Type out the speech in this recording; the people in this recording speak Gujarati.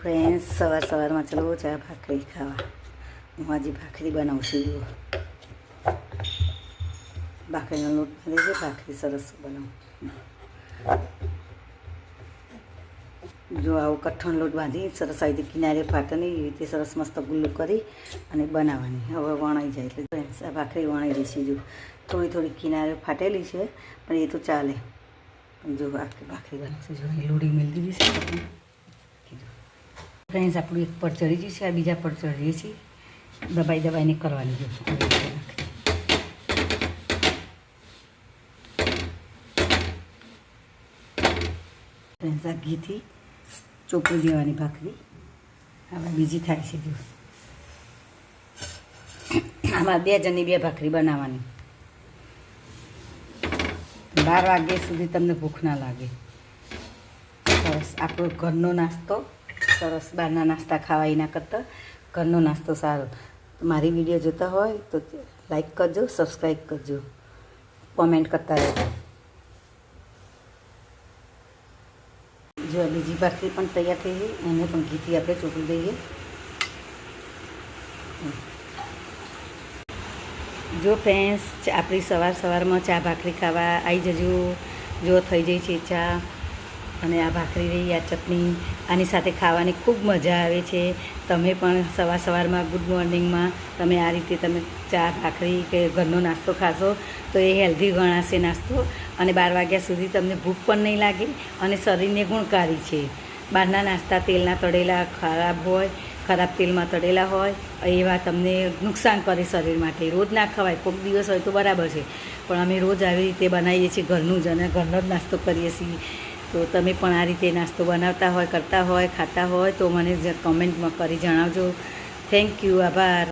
ફ્રેન્ડ્સ સવારમાં ચલો ચા ભાખરી ખાવા. હું આજે ભાખરી બનાવું છું. ભાખરીનો લોટ બાંધે છે, ભાખરી સરસ બનાવું. જો આવો કઠણ લોટ બાંધી સરસ આવી રીતે કિનારે ફાટે નહીં એવી રીતે સરસ મસ્ત ગુલ્લું કરી અને બનાવવાની. હવે વણાઈ જાય એટલે ફ્રેન્ડ્સ આ ભાખરી વણાઈ જશે. જો થોડી કિનારે ફાટેલી છે પણ એ તો ચાલે. જો આખી ભાખરી બનાવશે. જો લોડી મેળવી દીધી છે. ફ્રેન્ડ્સ આપણું એક પર ચડી ગયું છે, આ બીજા પર ચડીએ છીએ. દબાઈને કરવાની. જો ફ્રેન્ડ્સ આ ઘીથી ચોપડી દેવાની ભાખરી. હવે બીજી થાય છે. જો આમાં 2 જણની 2 ભાખરી બનાવવાની. 12 વાગ્યા સુધી તમને ભૂખ ના લાગે. સરસ આપણો ઘરનો નાસ્તો સરસ. બહારના નાસ્તા ખાવા એના કરતાં ઘરનો નાસ્તો સારો. મારી વિડીયો જોતા હોય તો લાઈક કરજો, સબસ્ક્રાઈબ કરજો, કોમેન્ટ કરતા રહેજો. જો બીજી ભાખરી પણ તૈયાર થઈ ગઈ. એને પણ ઘીથી આપણે ચોપડી દઈએ. જો ફ્રેન્ડ્સ આપણી સવારમાં ચા ભાખરી ખાવા આવી જજો. જો થઈ જાય છે ચા અને આ ભાખરી રહી, આ ચટણી, આની સાથે ખાવાની ખૂબ મજા આવે છે. તમે પણ સવારમાં ગુડ મોર્નિંગમાં તમે આ રીતે તમે ચા ભાખરી કે ઘરનો નાસ્તો ખાશો તો એ હેલ્ધી ગણાશે નાસ્તો. અને 12 વાગ્યા સુધી તમને ભૂખ પણ નહીં લાગે અને શરીરને ગુણકારી છે. બહારના નાસ્તા તેલના તળેલા ખરાબ હોય, ખરાબ તેલમાં તળેલા હોય એવા તમને નુકસાન કરે શરીર માટે. રોજ ના ખવાય, કોઈક દિવસ હોય તો બરાબર છે, પણ અમે રોજ આવી રીતે બનાવીએ છીએ ઘરનું જ અને ઘરનો જ નાસ્તો કરીએ છીએ. તો તમે પણ આ રીતે નાસ્તો બનાવતા હોય, કરતા હોય, ખાતા હોય તો મને કમેન્ટમાં કરી જણાવજો. થેન્ક યુ, આભાર.